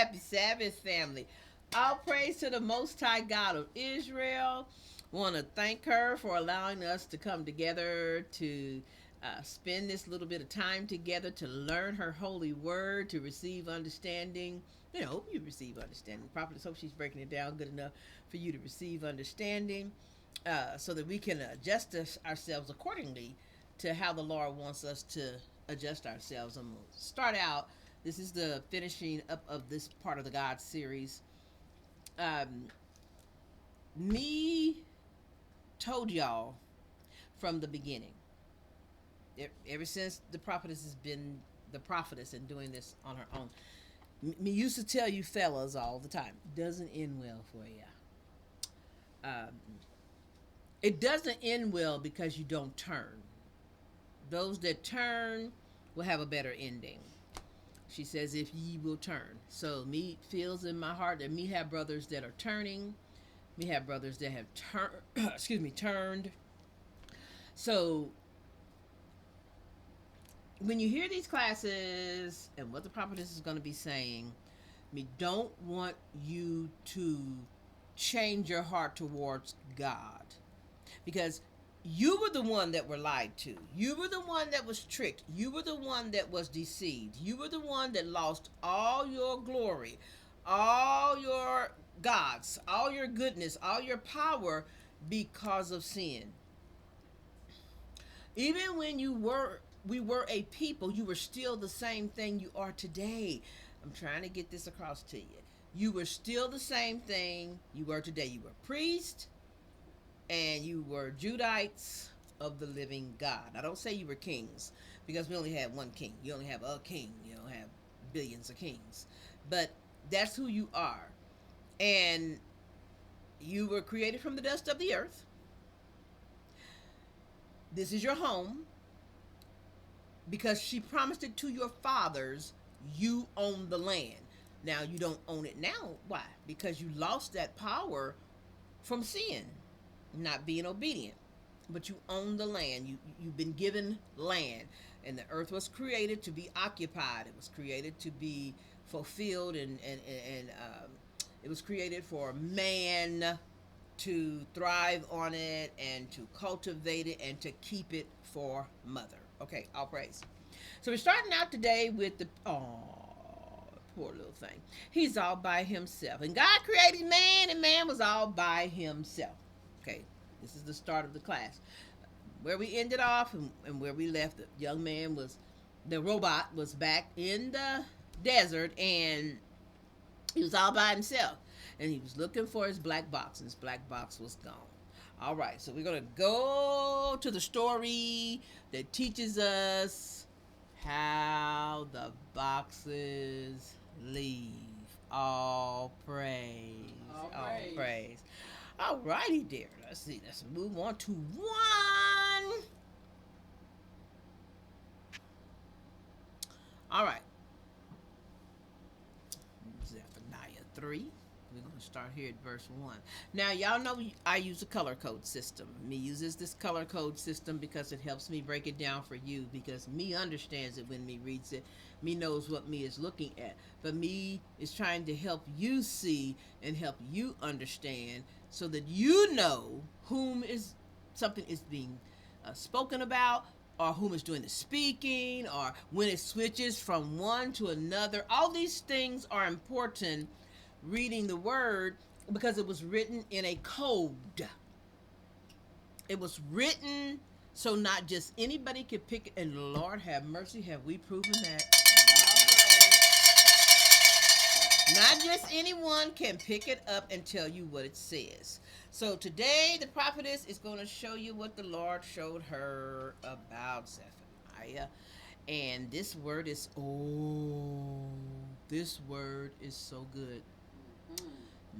Happy Sabbath, family. All praise to the Most High God of Israel. Want to thank her for allowing us to come together to spend this little bit of time together to learn her holy word, to receive understanding. Hope you receive understanding. Prophetess, hope she's breaking it down good enough for you to receive understanding, so that we can adjust ourselves accordingly to how the Lord wants us to adjust ourselves. I'm going to start out. This is the finishing up of this part of the God series. Um, me told y'all from the beginning, ever since the prophetess has been the prophetess and doing this on her own, me used to tell you fellas all the time, doesn't end well for you. Um, it doesn't end well because you don't turn. Those that turn will have a better ending. She says, if ye will turn. So me feels in my heart that me have brothers that are turning. Me have brothers that have turned. So when you hear these classes and what the prophetess is going to be saying, me don't want you to change your heart towards God, because you were the one that were lied to. You were the one that was tricked. You were the one that was deceived. You were the one that lost all your glory, all your gods, all your goodness, all your power because of sin. Even when we were a people, you were still the same thing you are today. I'm trying to get this across to you. You were still the same thing you were today. You were priests, and you were Judites of the living God. I don't say you were kings, because we only have one king. You only have a king. You don't have billions of kings. But that's who you are. And you were created from the dust of the earth. This is your home. Because she promised it to your fathers, you own the land. Now you don't own it now. Why? Because you lost that power from sin, not being obedient. But you own the land. You've been given land, and the earth was created to be occupied. It was created to be fulfilled, and it was created for man to thrive on it and to cultivate it and to keep it for mother. Okay, all praise. So we're starting out today with the poor little thing. He's all by himself. And God created man, and man was all by himself. Okay, this is the start of the class. Where we ended off and where we left, the young man was, the robot was back in the desert, and he was all by himself. And he was looking for his black box, and his black box was gone. All right, so we're going to go to the story that teaches us how the boxes leave. All praise. All praise. All righty, dear. Let's see. Let's move on to 1. All right. Zephaniah 3. We're going to start here at verse 1. Now, y'all know I use a color code system. Me uses this color code system because it helps me break it down for you, because me understands it when me reads it. Me knows what me is looking at. But me is trying to help you see and help you understand, so that you know whom is something is being spoken about, or whom is doing the speaking, or when it switches from one to another. All these things are important reading the word, because it was written in a code. It was written so not just anybody could pick it. And Lord have mercy, have we proven that? Not just anyone can pick it up and tell you what it says. So today the prophetess is going to show you what the Lord showed her about Zephaniah. And this word is, this word is so good.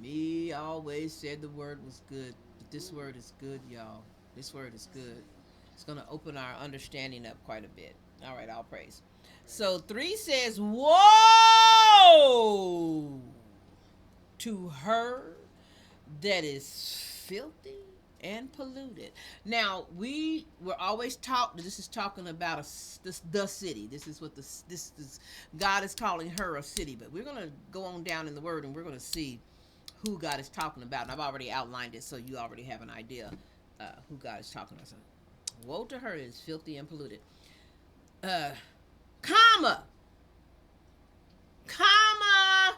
Me always said the word was good, but this word is good, y'all. This word is good. It's going to open our understanding up quite a bit. All right, all praise. So 3 says, woe to her that is filthy and polluted. Now we were always taught that this is talking about the city. This is what this is. God is calling her a city, but we're gonna go on down in the Word and we're gonna see who God is talking about. And I've already outlined it, so you already have an idea who God is talking about. So, woe to her that is filthy and polluted. Uh, comma, comma.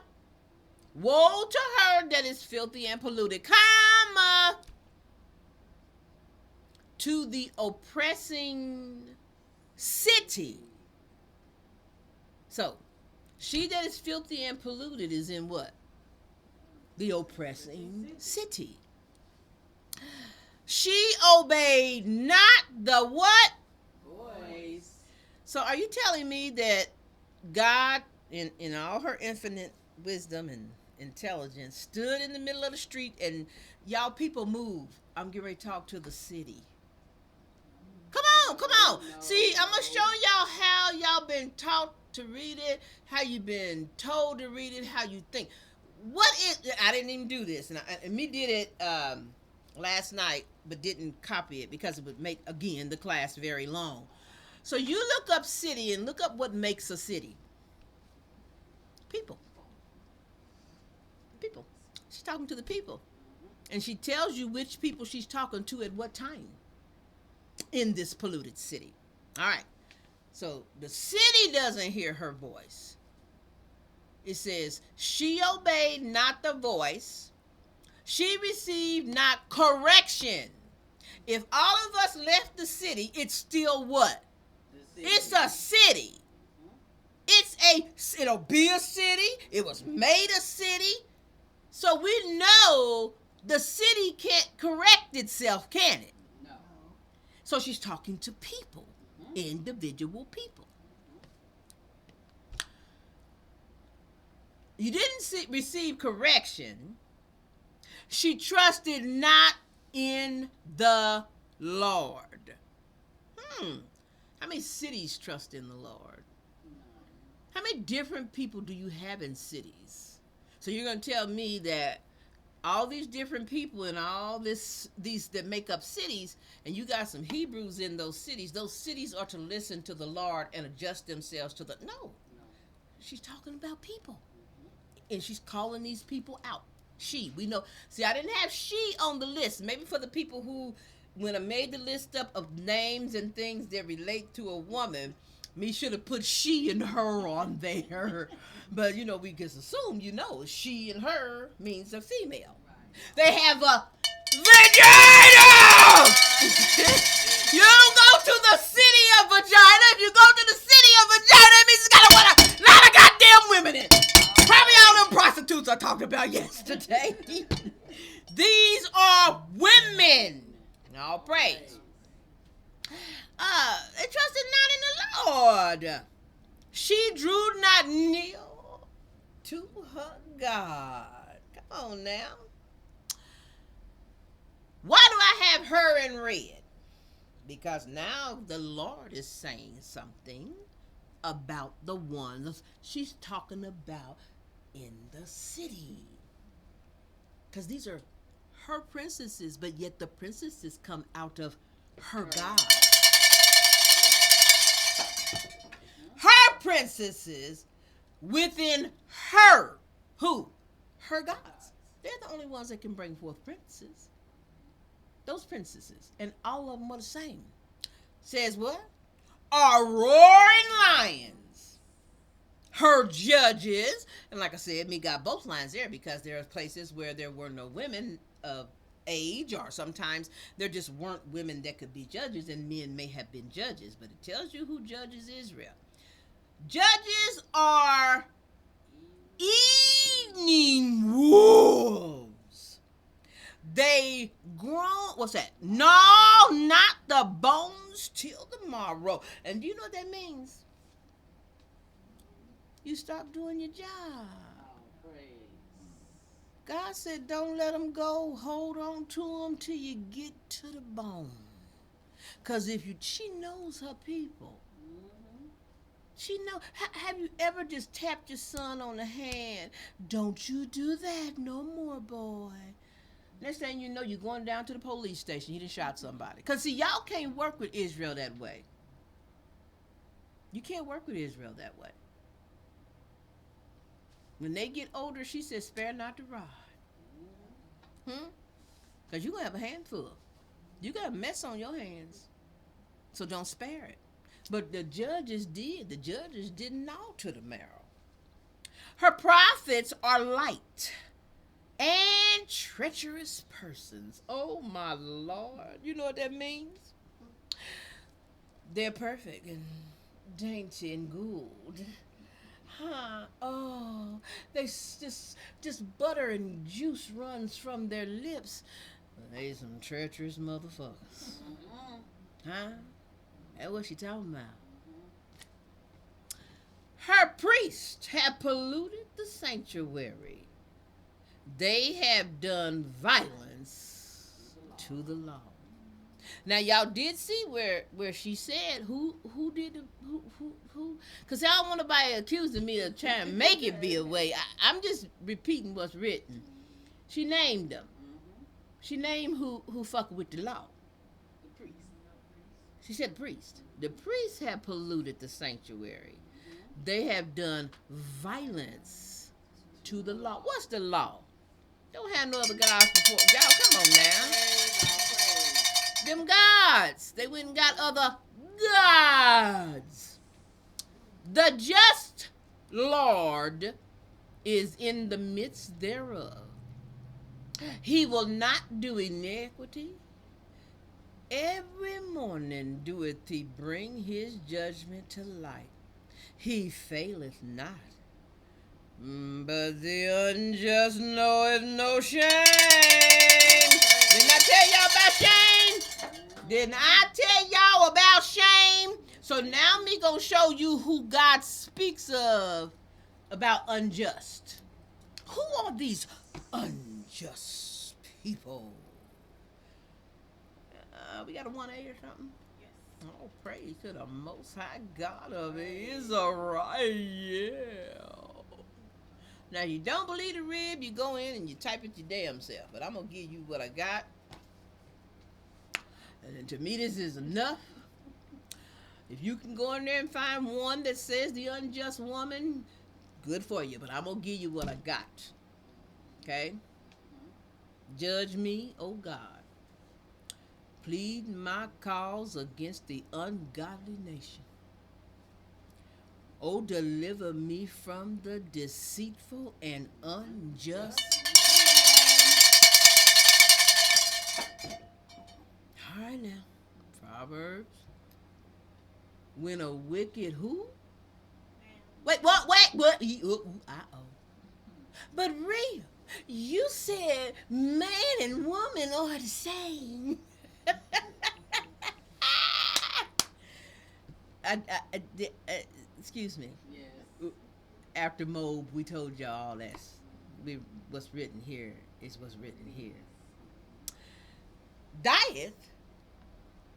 Woe to her that is filthy and polluted, comma, to the oppressing city. So, she that is filthy and polluted is in what? The oppressing city. She obeyed not the what? Voice. So, are you telling me that God, in all her infinite wisdom and intelligence, stood in the middle of the street and y'all people move? I'm getting ready to talk to the city. Come on, come on. See, I'm going to show y'all how y'all been taught to read it, how you been told to read it, how you think. What is, I didn't even do this, and me did it last night, but didn't copy it because it would make, again, the class very long. So you look up city and look up what makes a city. People. People. She's talking to the people. And she tells you which people she's talking to at what time in this polluted city. All right. So the city doesn't hear her voice. It says, she obeyed not the voice. She received not correction. If all of us left the city, it's still what? It's a city. It'll be a city. It was made a city. So we know the city can't correct itself, can it? No. So she's talking to people, individual people. You didn't receive correction. She trusted not in the Lord. How many cities trust in the Lord? How many different people do you have in cities? So you're going to tell me that all these different people and all these that make up cities, and you got some Hebrews in those cities are to listen to the Lord and adjust themselves to the... No. She's talking about people. And she's calling these people out. She, we know. See, I didn't have she on the list. Maybe for the people who, when I made the list up of names and things that relate to a woman, me should have put she and her on there. But, we just assume, she and her means a female. They have a vagina! You don't go to the city of vagina. If you go to the city of vagina, it means it's got a lot of goddamn women in it. Probably all them prostitutes I talked about yesterday. These are women. All praise. They trusted not in the Lord. She drew not near to her God. Come on now. Why do I have her in red? Because now the Lord is saying something about the ones she's talking about in the city. Because these are her princesses, but yet the princesses come out of her God. Her princesses within her. Who? Her gods. They're the only ones that can bring forth princes. Those princesses. And all of them are the same. Says what? Are roaring lions. Her judges. And like I said, me got both lines there because there are places where there were no women of age, or sometimes there just weren't women that could be judges, and men may have been judges. But it tells you who judges Israel. Judges are evening wolves. They groan. What's that? No, not the bones till tomorrow. And do you know what that means? You stop doing your job. God said, don't let them go. Hold on to them till you get to the bone. Because she knows her people. She know. Have you ever just tapped your son on the hand? Don't you do that no more, boy. Next thing you know, you're going down to the police station. You done shot somebody. Because, see, y'all can't work with Israel that way. You can't work with Israel that way. When they get older, she says, spare not the rod. Because you're going to have a handful. You got a mess on your hands. So don't spare it. But the judges did. The judges didn't know to the marrow. Her prophets are light and treacherous persons. Oh, my Lord. You know what that means? They're perfect and dainty and good. Oh, they just butter and juice runs from their lips. They some treacherous motherfuckers. That's what she talking about. Her priests have polluted the sanctuary. They have done violence to the law. Now y'all did see where she said who because I don't want nobody accusing me of trying to make it be a way. I'm just repeating what's written. She named them. She named who fuck with the law. The priest. She said the priest. The priests have polluted the sanctuary. They have done violence to the law. What's the law? Don't have no other gods before. Y'all, come on now. Them gods. They went and got other gods. The just Lord is in the midst thereof. He will not do iniquity. Every morning doeth he bring his judgment to light. He faileth not. But the unjust knoweth no shame. Didn't I tell y'all about shame? Didn't I tell y'all about shame? So now me gonna show you who God speaks of about unjust. Who are these unjust people? We got a 1A or something? Yes. Oh, praise to the Most High God of Israel. Yeah. Now, you don't believe the rib, you go in and you type it your damn self. But I'm going to give you what I got. And to me, this is enough. If you can go in there and find one that says the unjust woman, good for you. But I'm going to give you what I got. Okay? Judge me, oh God. Plead my cause against the ungodly nation. Oh, deliver me from the deceitful and unjust. All right now. Proverbs. When a wicked who? Wait, what? Uh-oh. But real, you said man and woman are the same. Excuse me. Yes. After Mob, we told y'all what's written here is what's written here. Dieth,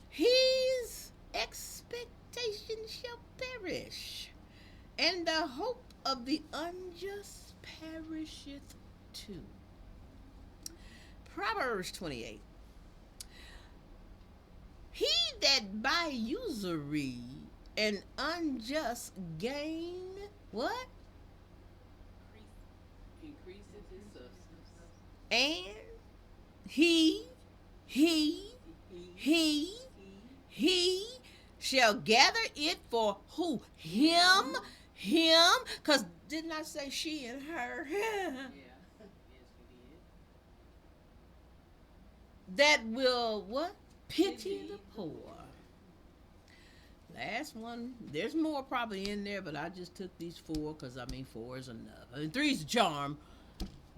his expectation shall perish, and the hope of the unjust perisheth too. Proverbs 28. He that by usury and unjust gain, what? Increaseth his substance. And he shall gather it for who? Him. Because didn't I say she and her? Yeah. That will what? Pity the poor. Last one. There's more probably in there, but I just took these 4 because, 4 is enough. 3 is a charm.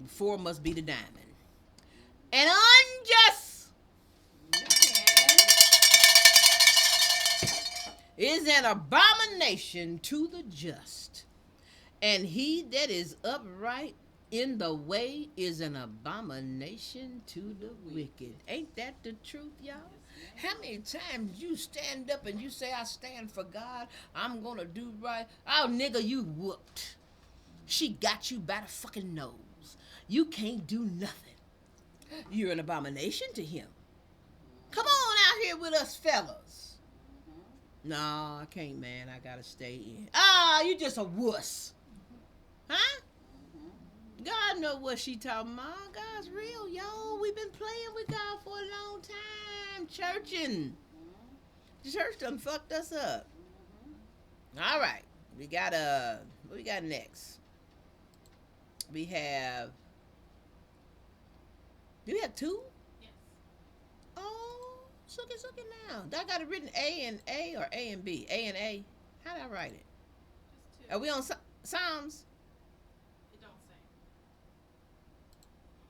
4 must be the diamond. An unjust is an abomination to the just, and he that is upright in the way is an abomination to the wicked. Ain't that the truth, y'all? How many times you stand up and you say, I stand for God, I'm gonna do right? Oh, nigga, you whooped. She got you by the fucking nose. You can't do nothing. You're an abomination to him. Come on out here with us fellas. No, I can't, man. I gotta stay in. You just a wuss. Huh? God know what she talking about. God's real, yo. We've been playing with God for a long time. Churching. The church done fucked us up. All right. We got what we got next? We have. Do we have two? Yes. Oh, suck it now. I got it written A and A or A and B? A and A. How did I write it? Just two. Are we on Psalms? It don't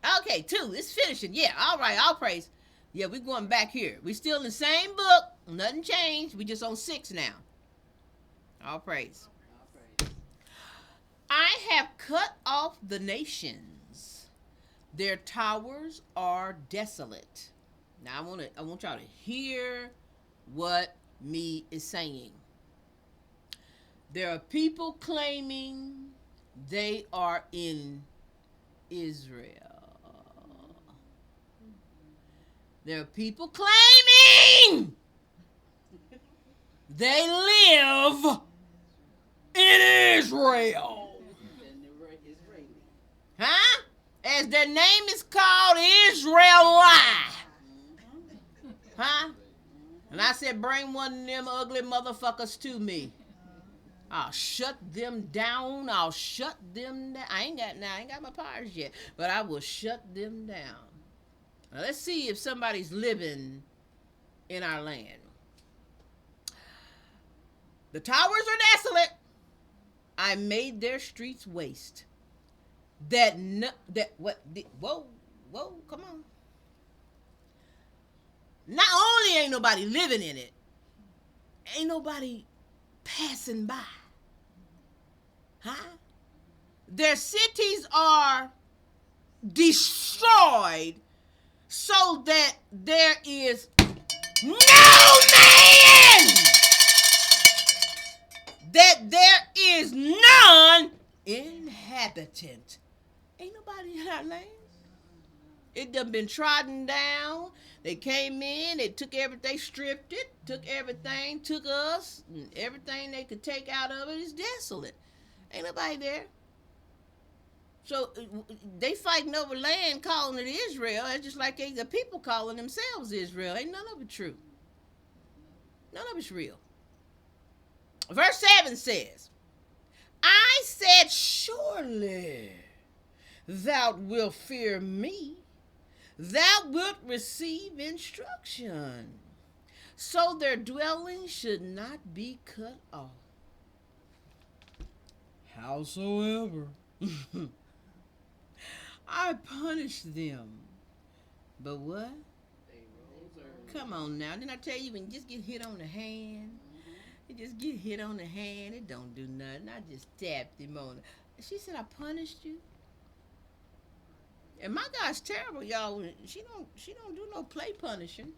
say. Okay, two. It's finishing. Yeah, all right. All praise. Yeah, we're going back here. We still in the same book. Nothing changed. We just on 6 now. All praise. I have cut off the nations. Their towers are desolate. Now I want y'all to hear what me is saying. There are people claiming they are in Israel. There are people claiming they live in Israel. Huh? As their name is called Israelite. Huh? And I said, bring one of them ugly motherfuckers to me. I'll shut them down. I'll shut them down. I ain't got my powers yet, but I will shut them down. Now let's see if somebody's living in our land. The towers are desolate. I made their streets waste. Whoa, come on. Not only ain't nobody living in it, ain't nobody passing by. Huh? Their cities are destroyed so that there is no man, that there is none inhabitant. Ain't nobody in our land. It done been trodden down. They came in, they took everything, stripped it, took everything, took us, and everything they could take out of it is desolate. Ain't nobody there. So they fighting over land, calling it Israel. It's just like the people calling themselves Israel. Ain't none of it true. None of it's real. Verse 7 says, I said, surely thou wilt fear me. Thou wilt receive instruction. So their dwelling should not be cut off. Howsoever, I punished them. But what? Come on now. Didn't I tell you when you just get hit on the hand? You just get hit on the hand. It don't do nothing. I just tapped him on it. She said, I punished you. And my God's terrible, y'all. She don't do no play punishing.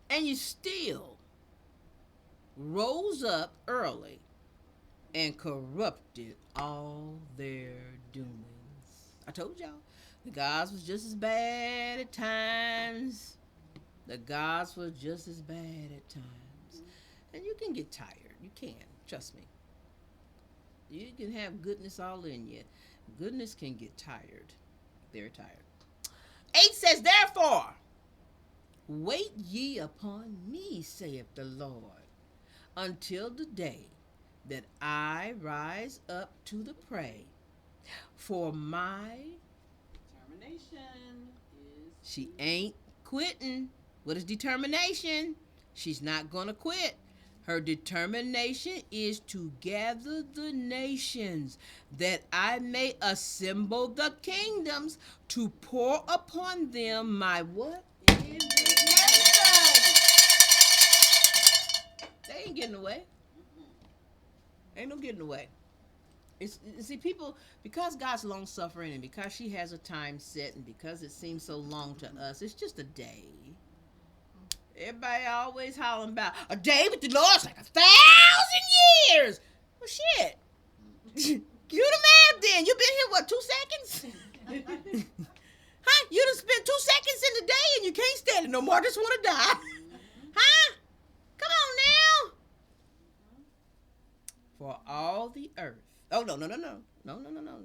And you still rose up early and corrupted all their doings. I told y'all, the gods was just as bad at times. The gods were just as bad at times. And you can get tired. You can. Trust me. You can have goodness all in you. Goodness can get tired. Very tired. 8 says, therefore, wait ye upon me, saith the Lord, until the day that I rise up to the prey. For my determination is... She ain't quitting. What is determination? She's not going to quit. Her determination is to gather the nations, that I may assemble the kingdoms, to pour upon them my what? indignation. They ain't getting away. Ain't no getting away. See, people, because God's long suffering and because she has a time set and because it seems so long to us, it's just a day. Everybody always hollering about a day with the Lord's like 1,000 years. Well, shit. You the math then. You been here, what, 2 seconds? Huh? You done spent 2 seconds in the day and you can't stand it no more. I just want to die. Huh? Come on now. For all the earth. Oh, no.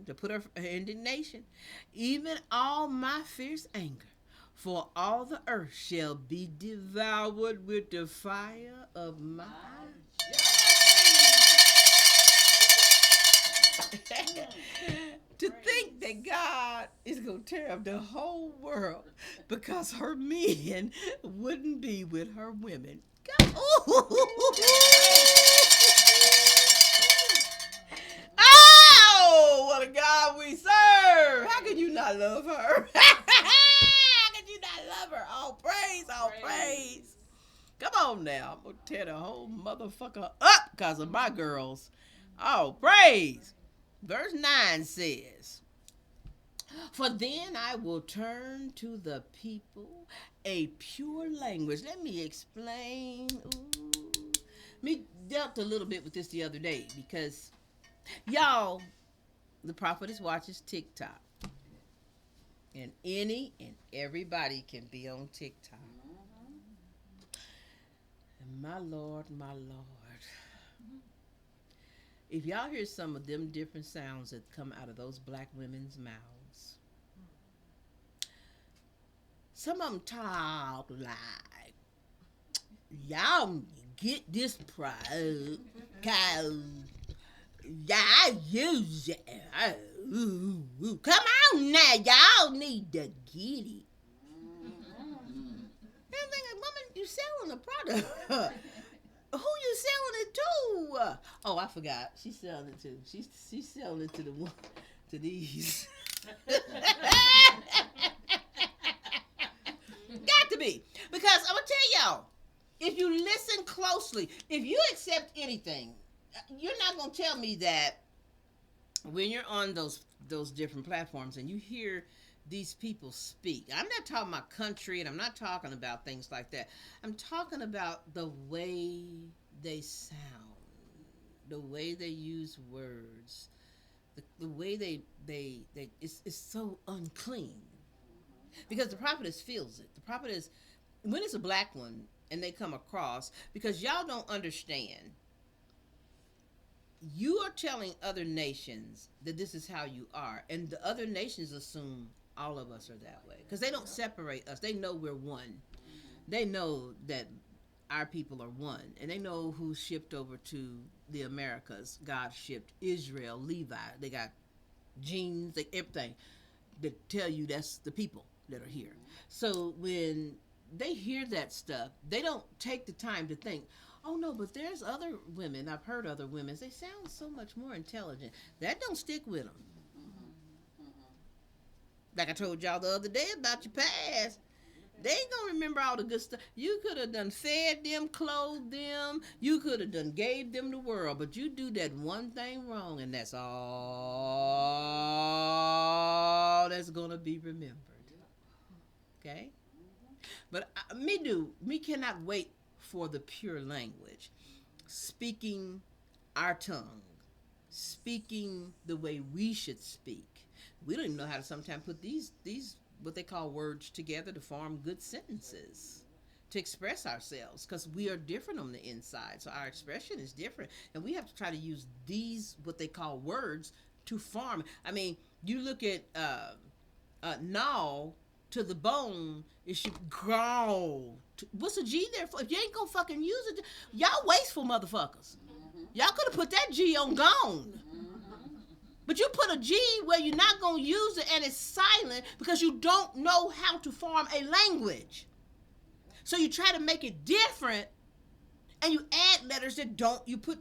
To put her indignation. Even all my fierce anger. For all the earth shall be devoured with the fire of my to think that God is going to tear up the whole world because her men wouldn't be with her women. Oh, what a God we serve. How could you not love her? How could you not love her? All praise, all praise. Come on now. I'm going to tear the whole motherfucker up because of my girls. Oh, praise. Verse 9 says, for then I will turn to the people a pure language. Let me explain. Ooh. Me dealt a little bit with this the other day because, y'all, the prophetess watches TikTok. And any and everybody can be on TikTok. And my Lord, if y'all hear some of them different sounds that come out of those black women's mouths, some of them talk like, y'all get this product, cause y'all use it. Come on now, y'all need to get it. I'm thinking, woman, you selling a product. Who you selling it to? Oh, I forgot. She's selling it to. She's selling it to the one, to these. Got to be, because I'm gonna tell y'all, if you listen closely, if you accept anything, you're not gonna tell me that when you're on those different platforms and you hear these people speak. I'm not talking about country, and I'm not talking about things like that. I'm talking about the way they sound, the way they use words, the way they it's so unclean. Because the prophetess feels it. The prophetess, when it's a black one and they come across, because y'all don't understand, you are telling other nations that this is how you are, and the other nations assume all of us are that way because they don't separate us. They know we're one. They know that our people are one, and they know who shipped over to the Americas. God shipped Israel, Levi. They got genes, everything that tell you that's the people that are here. So when they hear that stuff, they don't take the time to think, oh no, but there's other women. I've heard other women. They sound so much more intelligent. That don't stick with them. Like I told y'all the other day about your past. They ain't gonna remember all the good stuff. You could have done fed them, clothed them. You could have done gave them the world. But you do that one thing wrong, and that's all that's gonna be remembered. Okay? But me cannot wait for the pure language. Speaking our tongue. Speaking the way we should speak. We don't even know how to sometimes put these what they call words together to form good sentences, to express ourselves, because we are different on the inside. So our expression is different, and we have to try to use these what they call words to form. I mean, you look at gnaw to the bone, it should grow. What's a G there for? If you ain't gonna fucking use it, y'all wasteful motherfuckers. Y'all could have put that G on gone. But you put a G where you're not going to use it, and it's silent because you don't know how to form a language. So you try to make it different, and you add letters that don't. You put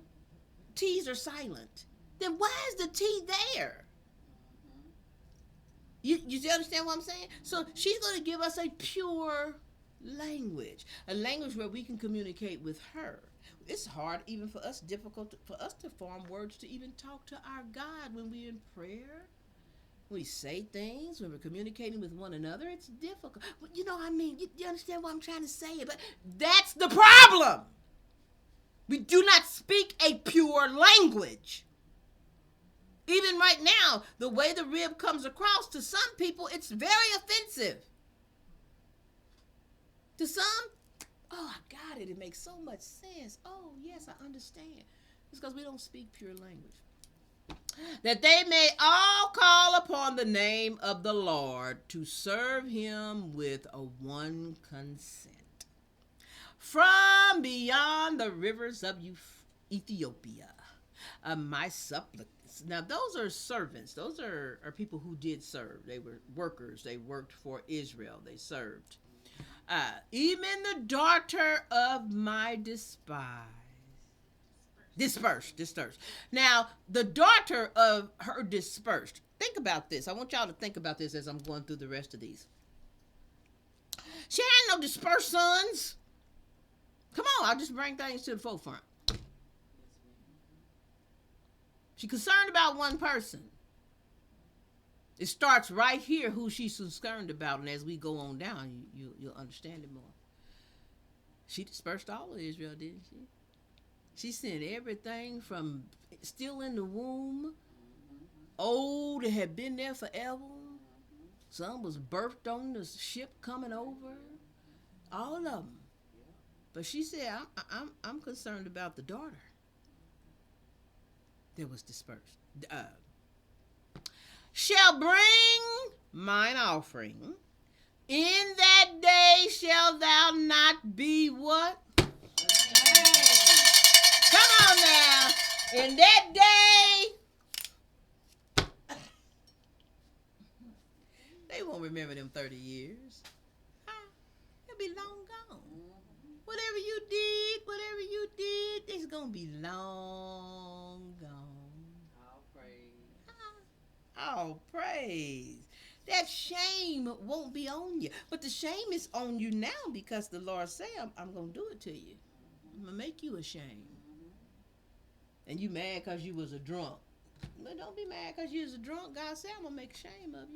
T's are silent. Then why is the T there? You understand what I'm saying? So she's going to give us a pure language, a language where we can communicate with her. It's hard, even for us, difficult for us to form words to even talk to our God when we're in prayer. We say things, when we're communicating with one another, it's difficult. You know what I mean? You understand what I'm trying to say? But that's the problem. We do not speak a pure language. Even right now, the way the rib comes across, to some people, it's very offensive. To some, oh, I got it. It makes so much sense. Oh, yes, I understand. It's because we don't speak pure language. That they may all call upon the name of the Lord to serve him with a one consent. From beyond the rivers of Ethiopia, my supplicants. Now, those are servants. Those are people who did serve. They were workers. They worked for Israel. They served. Even the daughter of my dispersed. Now, the daughter of her dispersed. Think about this. I want y'all to think about this as I'm going through the rest of these. She had no dispersed sons. Come on, I'll just bring things to the forefront. She's concerned about one person. It starts right here who she's concerned about, and as we go on down, you'll understand it more. She dispersed all of Israel, didn't she? She sent everything from still in the womb, old, that had been there forever. Some was birthed on the ship coming over. All of them. But she said, I'm concerned about the daughter that was dispersed. Shall bring mine offering. In that day shall thou not be what? Come on now. In that day, they won't remember them 30 years. They'll be long gone. Whatever you did, it's going to be long gone. All praise. That shame won't be on you. But the shame is on you now because the Lord said, I'm going to do it to you. I'm going to make you ashamed. And you mad because you was a drunk. But don't be mad because you was a drunk. God said, I'm going to make shame of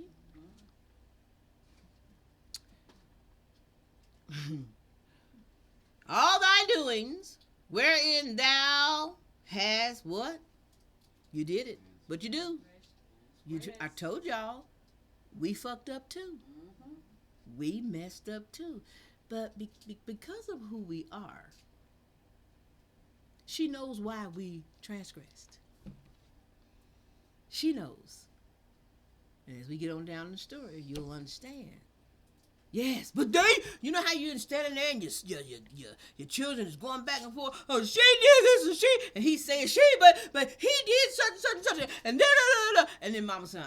you. All thy doings, wherein thou hast what? You did it. What you do? I told y'all, we fucked up too. We messed up too. But because of who we are, she knows why we transgressed. She knows. And as we get on down the story, you'll understand. Yes, but you know how you're standing there and your children is going back and forth. Oh, she did this and she, and he's saying she, but he did such, and and then Mama saying,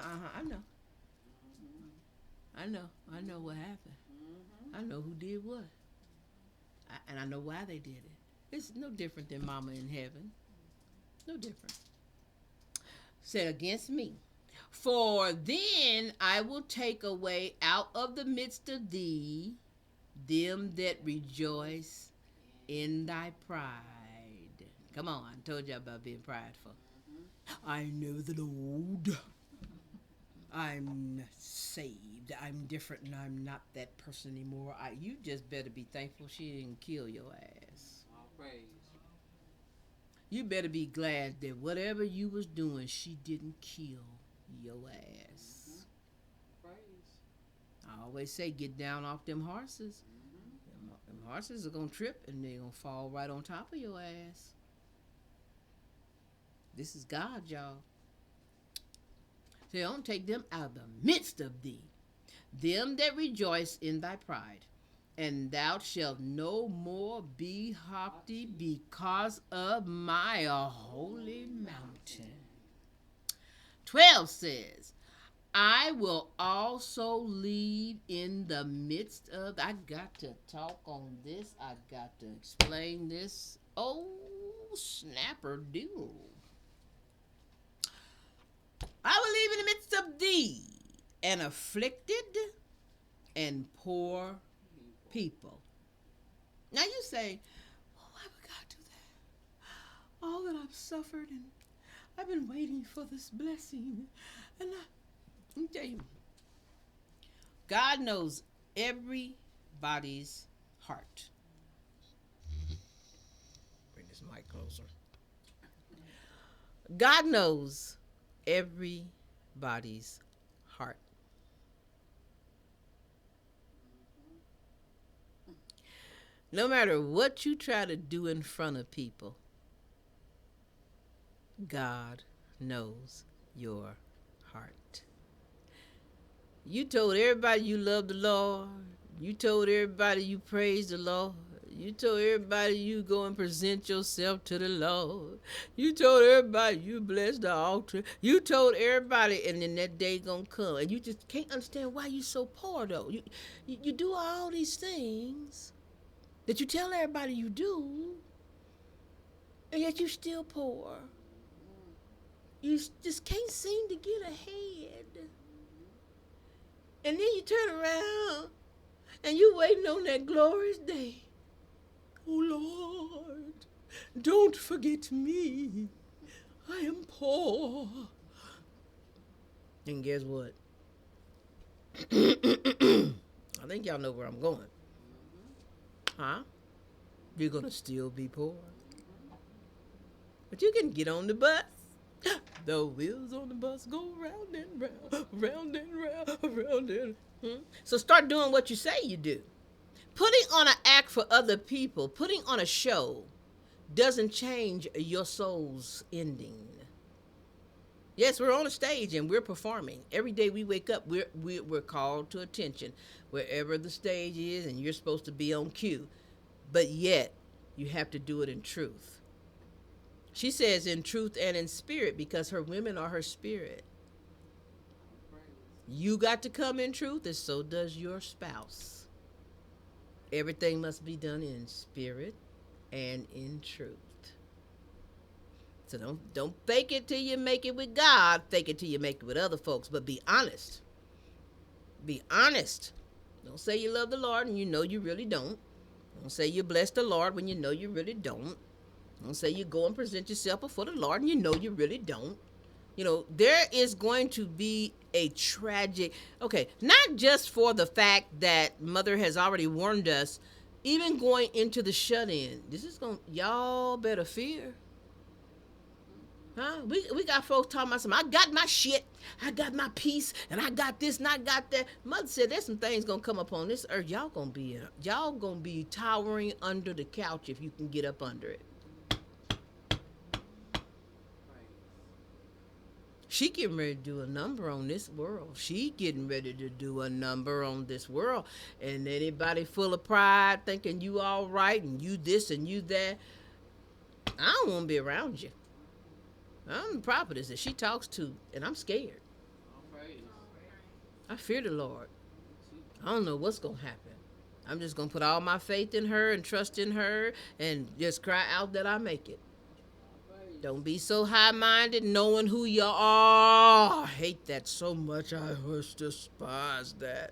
I know what happened. I know who did what, and I know why they did it. It's no different than Mama in heaven. No different. Said against me. For then I will take away out of the midst of thee them that rejoice in thy pride. Come on, I told you about being prideful. I know the Lord. I'm saved. I'm different and I'm not that person anymore. You just better be thankful she didn't kill your ass. Praise. You better be glad that whatever you was doing, she didn't kill your ass. Praise. I always say, get down off them horses. Them horses are going to trip and they're going to fall right on top of your ass. This is God, y'all. So don't take them out of the midst of thee, them that rejoice in thy pride. And thou shalt no more be haughty because of my holy mountain. 12 says, I will also lead in the midst of, I got to talk on this, I got to explain this. Oh, snapper doodle. I will leave in the midst of thee an afflicted and poor people. Now you say, well, why would God do that? All that I've suffered and I've been waiting for this blessing. And let me tell you, God knows everybody's heart. Bring this mic closer. God knows everybody's heart. No matter what you try to do in front of people, God knows your heart. You told everybody you love the Lord. You told everybody you praise the Lord. You told everybody you go and present yourself to the Lord. You told everybody you bless the altar. You told everybody, and then that day gonna come, and you just can't understand why you so poor though. You do all these things that you tell everybody you do, and yet you still poor. You just can't seem to get ahead. And then you turn around and you waiting on that glorious day. Oh Lord, don't forget me. I am poor. And guess what? I think y'all know where I'm going. Huh? You're gonna still be poor. But you can get on the bus. The wheels on the bus go round and round, round and round, round and round. So start doing what you say you do. Putting on an act for other people, putting on a show, doesn't change your soul's ending. Yes, we're on a stage and we're performing. Every day we wake up, we're called to attention wherever the stage is, and you're supposed to be on cue. But yet, you have to do it in truth. She says in truth and in spirit because her women are her spirit. You got to come in truth, and so does your spouse. Everything must be done in spirit and in truth. So don't fake it till you make it with God. Fake it till you make it with other folks. But be honest. Be honest. Don't say you love the Lord and you know you really don't. Don't say you bless the Lord when you know you really don't. Don't say you go and present yourself before the Lord and you know you really don't. You know, there is going to be a tragic, okay, not just for the fact that Mother has already warned us, even going into the shut-in, this is going, y'all better fear. Huh? We got folks talking about something. I got my shit, I got my peace, and I got this and I got that. Mother said there's some things gonna come upon this earth. Y'all gonna be towering under the couch if you can get up under it. She getting ready to do a number on this world. She getting ready to do a number on this world. And anybody full of pride thinking you all right and you this and you that, I don't want to be around you. I'm the prophetess that she talks to, and I'm scared. I fear the Lord. I don't know what's going to happen. I'm just going to put all my faith in her and trust in her and just cry out that I make it. Don't be so high-minded knowing who you are. I hate that so much. I just despise that.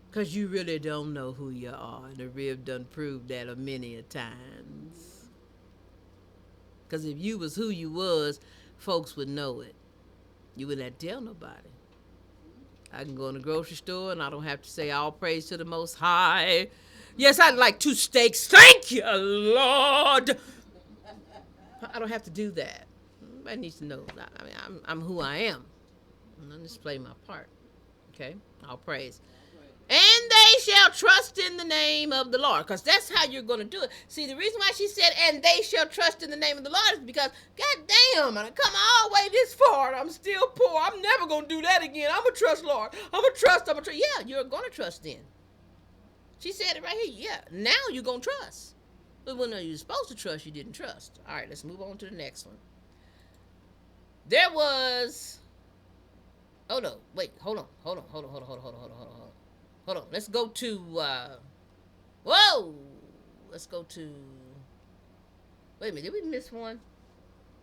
Because you really don't know who you are. And the rib done proved that a many a times. Because if you was who you was, folks would know it. You wouldn't have to tell nobody. I can go in the grocery store and I don't have to say all praise to the Most High. Yes, I'd like 2 steaks. Thank you, Lord. I don't have to do that. Everybody needs to know. I mean, I'm who I am. And I just play my part. Okay? All praise. And they shall trust in the name of the Lord. Because that's how you're going to do it. See, the reason why she said, and they shall trust in the name of the Lord is because, God damn, I come all the way this far and I'm still poor. I'm never going to do that again. I'm going to trust Lord. I'm going to trust. Yeah, you're going to trust in. She said it right here. Yeah, now you're going to trust. But when you're supposed to trust, you didn't trust. All right, let's move on to the next one. There was... Oh, no. Wait, hold on. Let's go to... Whoa! Let's go to... Wait a minute, did we miss one?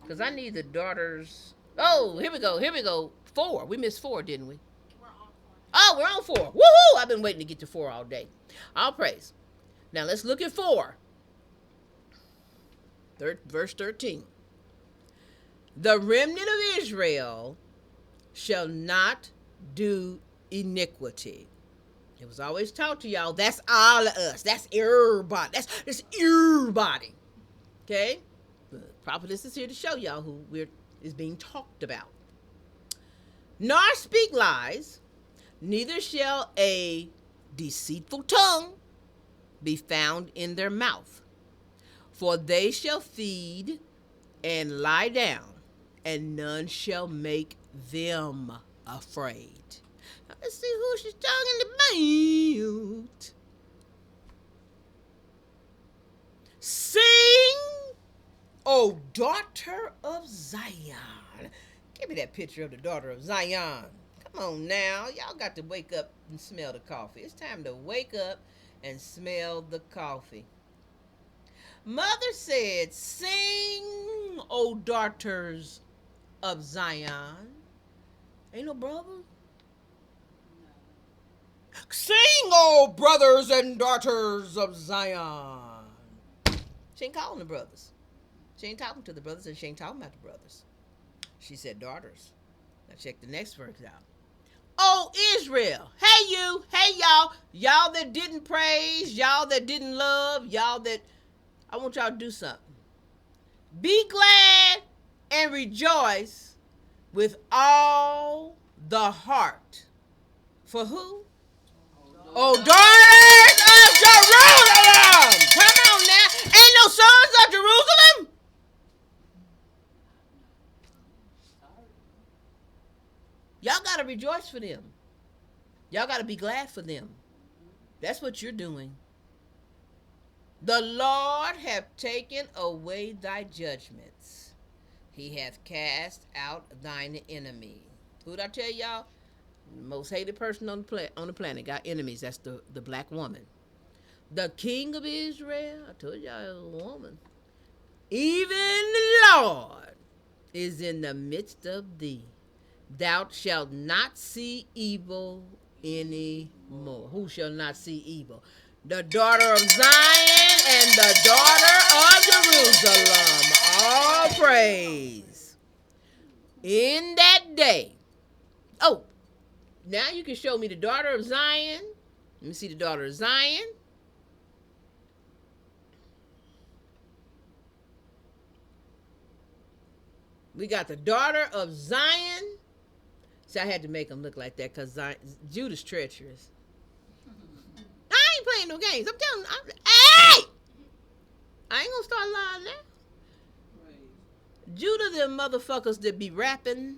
Because I need the daughters... Oh, here we go. 4. We missed 4, didn't we? We're on 4. Oh, we're on 4. Woohoo! I've been waiting to get to 4 all day. All praise. Now, let's look at 4. Verse 13. The remnant of Israel shall not do iniquity. It was always taught to y'all, that's all of us. That's everybody. That's everybody. Okay? The prophetess is here to show y'all who is being talked about. nor speak lies, neither shall a deceitful tongue be found in their mouth. For they shall feed and lie down, and none shall make them afraid. Now, let's see who she's talking about. Sing, O daughter of Zion. Give me that picture of the daughter of Zion. Come on now. Y'all got to wake up and smell the coffee. It's time to wake up and smell the coffee. Mother said, sing, O daughters of Zion. Ain't no brother? Sing, O brothers and daughters of Zion. She ain't calling the brothers. She ain't talking to the brothers, and she ain't talking about the brothers. She said daughters. Now check the next verse out. Oh, Israel. Hey, you. Hey, y'all. Y'all that didn't praise. Y'all that didn't love. Y'all that... I want y'all to do something. Be glad and rejoice with all the heart. For who? Oh, daughters of Jerusalem. Come on now. Ain't no sons of Jerusalem. Y'all got to rejoice for them. Y'all got to be glad for them. That's what you're doing. The Lord hath taken away thy judgments. He hath cast out thine enemy. Who'd I tell y'all? The most hated person on the planet got enemies. That's the black woman. The king of Israel, I told y'all it was a woman. Even the Lord is in the midst of thee. Thou shalt not see evil any more. Who shall not see evil? The daughter of Zion and the daughter of Jerusalem. All praise. In that day. Oh, now you can show me the daughter of Zion. Let me see the daughter of Zion. We got the daughter of Zion. See, I had to make them look like that because Judah's treacherous. I ain't playing no games. I'm telling you. Hey! I ain't gonna start lying now. Judah, them motherfuckers that be rapping,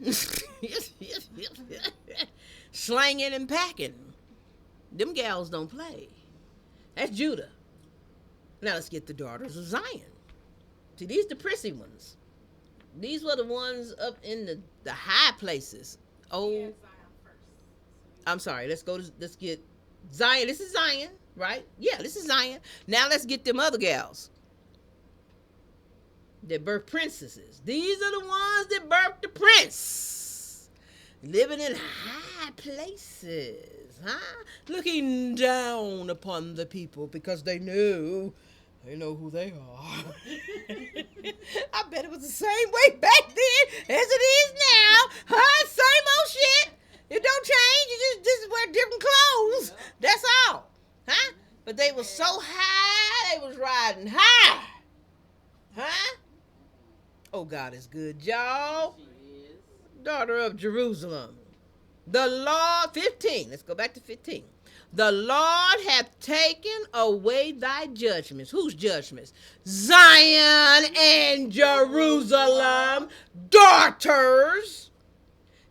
slanging and packing. Them gals don't play. That's Judah. Now let's get the daughters of Zion. See, these the prissy ones. These were the ones up in the high places. Oh, I'm sorry. Let's get Zion. This is Zion, right? Yeah, this is Zion. Now let's get them other gals that birth princesses. These are the ones that birthed the prince. Living in high places, huh? Looking down upon the people because they know who they are. I bet it was the same way back then as it is now. Huh? Same old shit. It don't change. You just wear different clothes. That's all. Huh? But they were so high, they was riding high. Huh? Oh, God is good, y'all. Daughter of Jerusalem. The Lord, 15. Let's go back to 15. The Lord hath taken away thy judgments. Whose judgments? Zion and Jerusalem, daughters.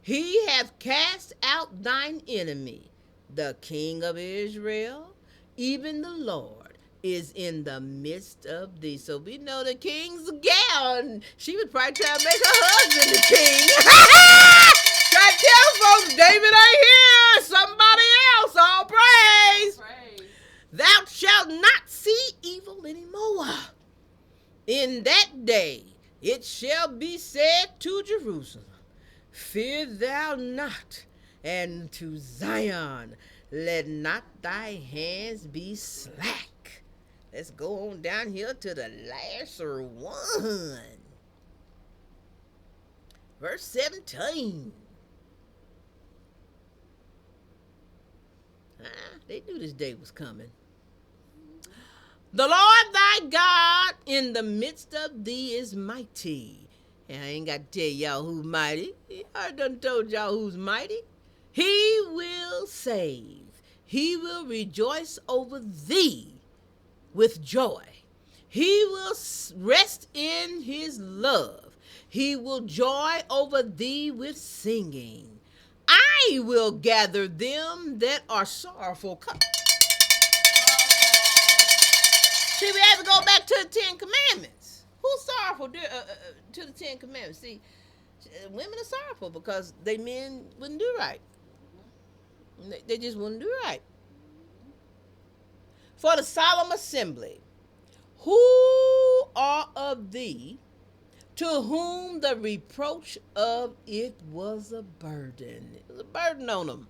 He hath cast out thine enemy, the king of Israel, even the Lord is in the midst of thee. So we know the king's a gal, and she was probably trying to make her husband the king. Try to tell folks David ain't here. Somebody else. All praise. Thou shalt not see evil anymore. In that day it shall be said to Jerusalem, fear thou not, and to Zion, let not thy hands be slack. Let's go on down here to the last one. Verse 17. They knew this day was coming. The Lord thy God in the midst of thee is mighty, And I ain't got to tell y'all who's mighty. I done told y'all who's mighty. He will save. He will rejoice over thee with joy. He will rest in his love. He will joy over thee with singing. I will gather them that are sorrowful. See, we have to go back to the Ten Commandments. Who's sorrowful to the Ten Commandments? See, women are sorrowful because they men wouldn't do right. They just wouldn't do right. For the solemn assembly, who are of thee, to whom the reproach of it was a burden. It was a burden on them.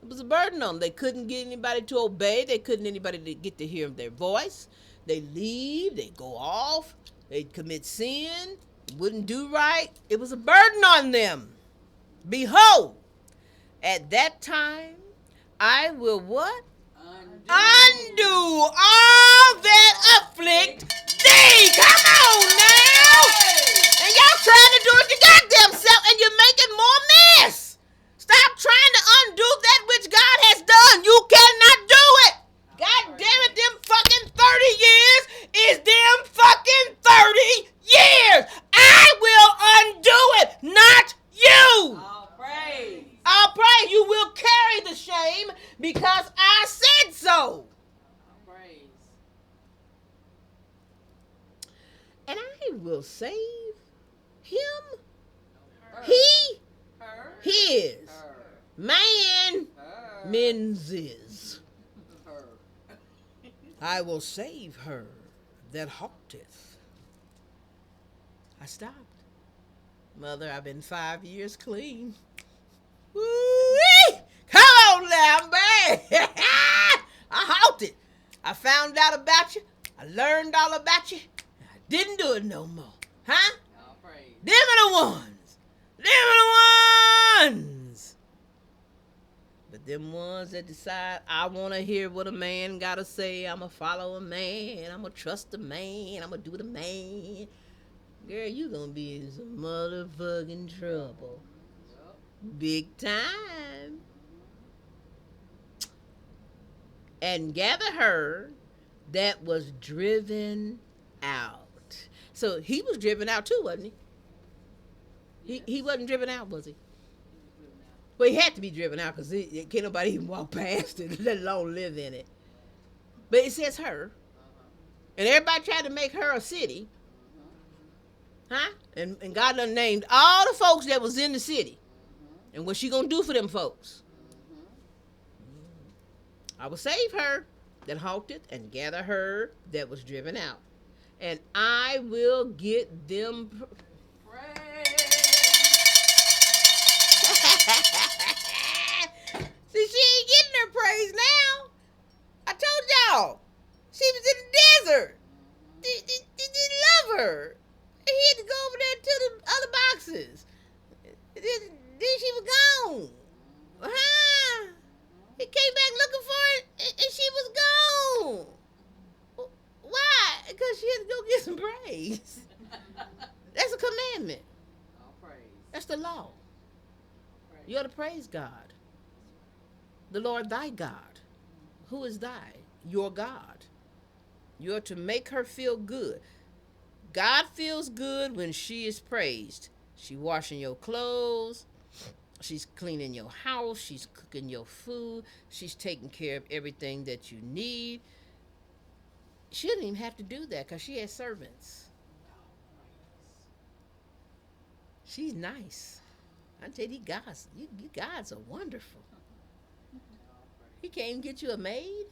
It was a burden on them. They couldn't get anybody to obey. They couldn't anybody to get to hear their voice. They leave. They go off. They commit sin. Wouldn't do right. It was a burden on them. Behold, at that time, I will what? Undo all that afflict thee. Come on now. And y'all trying to do it your goddamn self and you're making more mess. Stop trying to undo that which God has done. You cannot do it. God damn it, them fucking 30 years is them fucking 30 years. I will undo it, not you. All praise. I'll pray you will carry the shame because I said so. All praise. And I will save him, Her. he, Her. his, Her. man, Her. men's. Her. I will save her that halteth. I stopped. Mother, I've been 5 years clean. Woo-wee! Come on now, man. I halted. I found out about you. I learned all about you. I didn't do it no more. Huh? All praise. Them are the ones. Them are the ones. But them ones that decide, I want to hear what a man got to say. I'm going to follow a man. I'm going to trust a man. I'm going to do the man. Girl, you going to be in some motherfucking trouble. Yup. Big time. And gather her that was driven out. So he was driven out too, wasn't he? He wasn't driven out, was he? Well, he had to be driven out because can't nobody even walk past it, let alone live in it. But it says her. And everybody tried to make her a city. Huh? And God done named all the folks that was in the city. And what she gonna do for them folks? I will save her that halted and gather her that was driven out. And I will get them. Praise. See, she ain't getting her praise now. I told y'all. She was in the desert. They didn't love her. He had to go over there to the other boxes. Then she was gone. Huh? He came back looking for it, and she was gone. Why? Because she had to go get some praise. That's a commandment. All praise. That's the law. Praise. You ought to praise God. The Lord thy God. Who is thy? Your God. You are to make her feel good. God feels good when she is praised. She washing your clothes. She's cleaning your house. She's cooking your food. She's taking care of everything that you need. She didn't even have to do that because she has servants. She's nice. I tell you, you guys are wonderful. He can't even get you a maid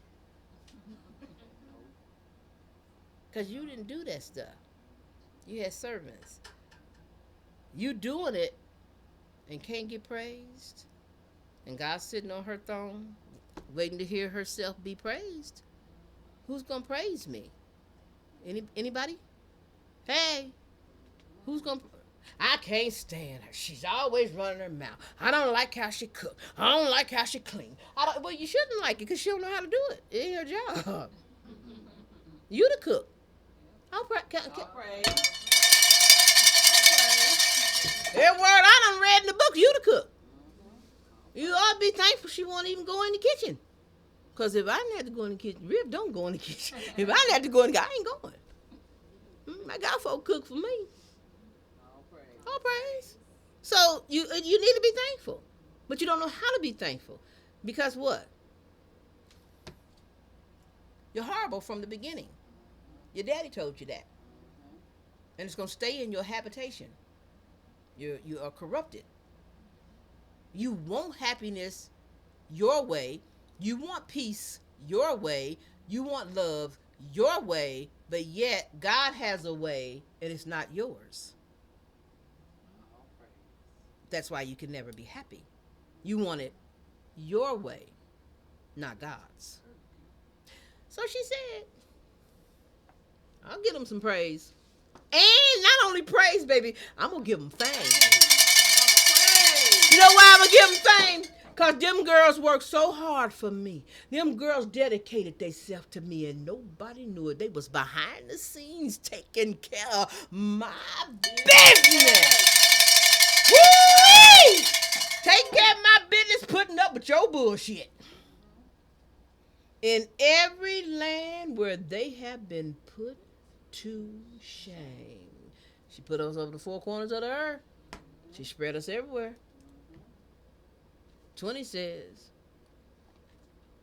because you didn't do that stuff. You had servants. You doing it and can't get praised, and God's sitting on her throne waiting to hear herself be praised. Who's gonna praise me? Anybody? Hey, who's gonna? I can't stand her. She's always running her mouth. I don't like how she cook. I don't like how she clean. Well, you shouldn't like it because she don't know how to do it. It ain't her job. You the cook. I'll All praise. All praise. Every word I done read in the book, you to cook. You ought to be thankful she won't even go in the kitchen. Because if I didn't have to go in the kitchen, Rip don't go in the kitchen. If I didn't have to go in the kitchen, I ain't going. I got folk cook for me. All praise. All praise. So you need to be thankful. But you don't know how to be thankful. Because what? You're horrible from the beginning. Your daddy told you that. And it's going to stay in your habitation. You are corrupted. You want happiness your way. You want peace your way. You want love your way. But yet, God has a way, and it's not yours. All praise. That's why you can never be happy. You want it your way, not God's. So she said, I'll give him some praise. And not only praise, baby, I'm going to give him fame. You know why I'm going to give them fame? Because them girls worked so hard for me. Them girls dedicated themselves to me, and nobody knew it. They was behind the scenes taking care of my business. Woo! Taking care of my business, putting up with your bullshit. In every land where they have been put to shame. She put us over the four corners of the earth. She spread us everywhere. 20 says,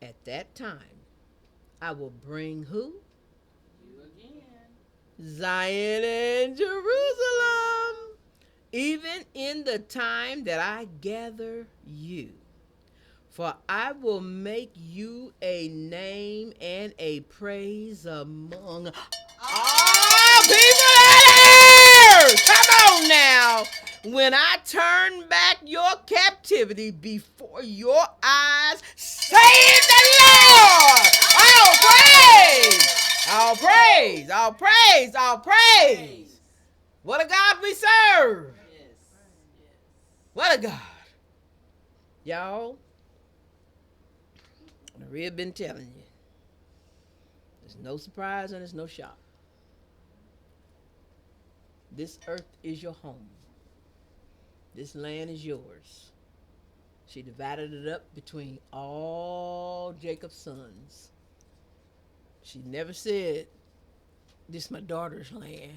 at that time, I will bring who? You again. Zion and Jerusalem, even in the time that I gather you. For I will make you a name and a praise among all people on earth. Come on now. When I turn back your captivity before your eyes, saith the Lord. All praise. All praise. All praise. All praise. What a God we serve. Yes. What a God. Y'all, Maria been telling you. There's no surprise and there's no shock. This earth is your home. This land is yours. She divided it up between all Jacob's sons. She never said, this is my daughter's land.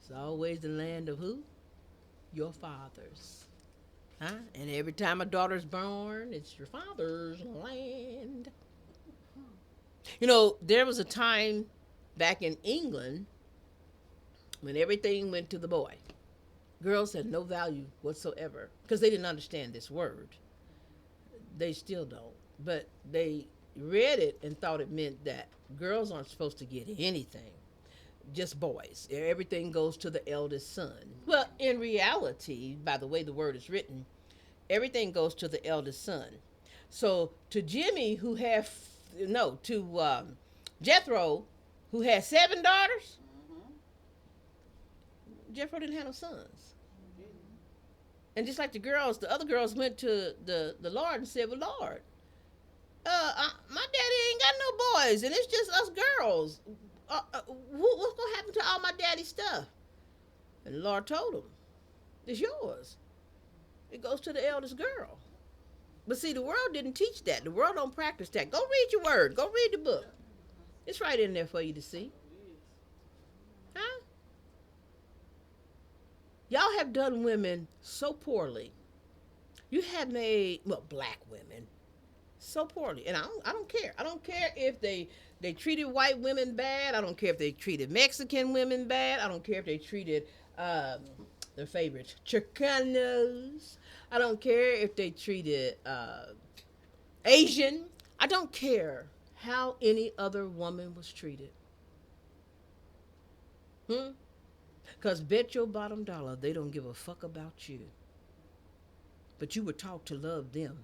It's always the land of who? Your father's. Huh? And every time a daughter's born, it's your father's land. You know, there was a time back in England when everything went to the boy. Girls had no value whatsoever because they didn't understand this word. They still don't. But they read it and thought it meant that girls aren't supposed to get anything. Just boys. Everything goes to the eldest son. Well, in reality, by the way the word is written, everything goes to the eldest son. So to Jimmy, who had, Jethro, who had 7 daughters, Jethro didn't have no sons. And just like the other girls went to the Lord and said, well, Lord, my daddy ain't got no boys, and it's just us girls. What's going to happen to all my daddy's stuff? And the Lord told him, it's yours. It goes to the eldest girl. But see, the world didn't teach that. The world don't practice that. Go read your word. Go read the book. It's right in there for you to see. Huh? Y'all have done women so poorly. You have made, black women so poorly. And I don't care. I don't care if they treated white women bad. I don't care if they treated Mexican women bad. I don't care if they treated their favorites, Chicanos. I don't care if they treated Asian. I don't care how any other woman was treated. Because bet your bottom dollar they don't give a fuck about you. But you were taught to love them.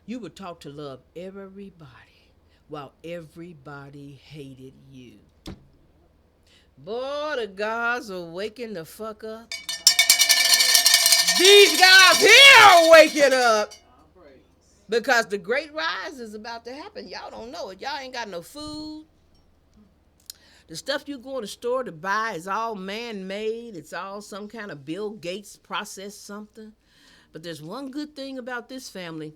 You were taught to love everybody while everybody hated you. Boy, the gods are waking the fuck up. These guys here are waking up. Because the great rise is about to happen. Y'all don't know it. Y'all ain't got no food. The stuff you go in the store to buy is all man-made. It's all some kind of Bill Gates processed something. But there's one good thing about this family.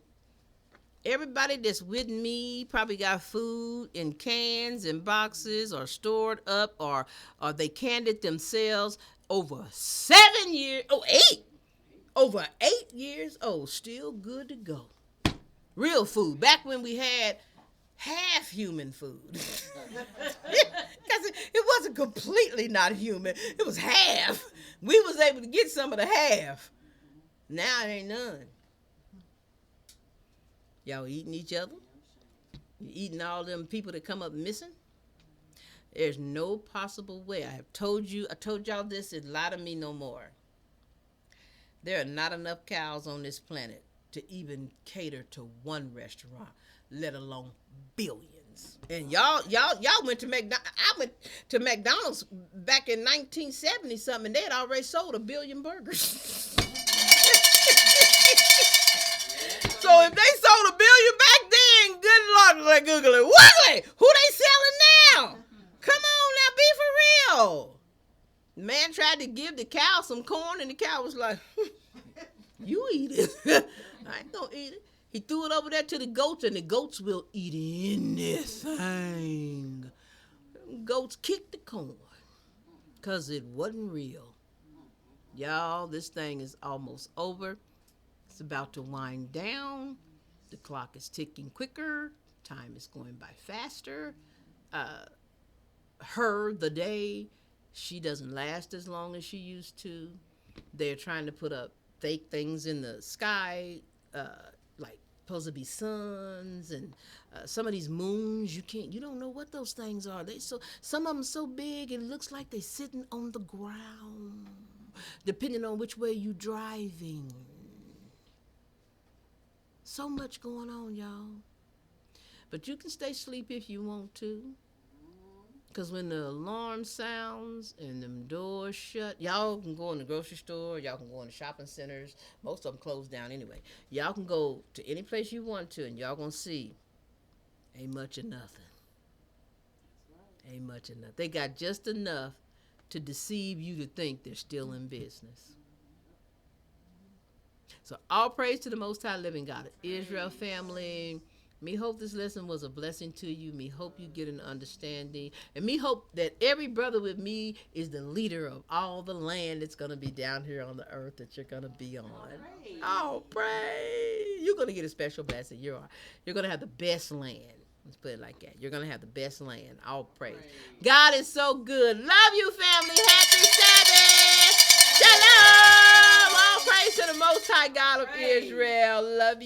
Everybody that's with me probably got food in cans and boxes or stored up or they canned it themselves over 7 years. Oh, 8. Over 8 years old. Still good to go. Real food. Back when we had half human food. Because it wasn't completely not human. It was half. We was able to get some of the half. Now it ain't none. Y'all eating each other? You eating all them people that come up missing? There's no possible way. I told y'all this, and lie to me no more. There are not enough cows on this planet to even cater to one restaurant, let alone billions. And y'all went to McDonald's. I went to McDonald's back in 1970 something, and they had already sold 1 billion burgers. So if they sold 1 billion back then, good Lord, like Google it. Wiggly, who they selling now? Come on now, be for real. The man tried to give the cow some corn, and the cow was like, you eat it. I ain't gonna eat it. He threw it over there to the goats, and the goats will eat anything. Goats kicked the corn because it wasn't real. Y'all, this thing is almost over. It's about to wind down. The clock is ticking quicker. Time is going by faster. The day, she doesn't last as long as she used to. They're trying to put up fake things in the sky, like supposed to be suns, and some of these moons, you don't know what those things are. Some of them so big it looks like they're sitting on the ground, depending on which way you're driving. So much going on, y'all. But you can stay asleep if you want to. Because when the alarm sounds and them doors shut, y'all can go in the grocery store, y'all can go in the shopping centers. Most of them closed down anyway. Y'all can go to any place you want to, and y'all going to see ain't much of nothing. Ain't much of nothing. They got just enough to deceive you to think they're still in business. So all praise to the Most High Living God of Israel, family. Me hope this lesson was a blessing to you. Me hope you get an understanding. And me hope that every brother with me is the leader of all the land that's going to be down here on the earth that you're going to be on. Oh, praise. You're going to get a special blessing. You're going to have the best land. Let's put it like that. You're going to have the best land. All praise. God is so good. Love you, family. Happy Sabbath. Shalom. All praise to the Most High God of Israel. Love you.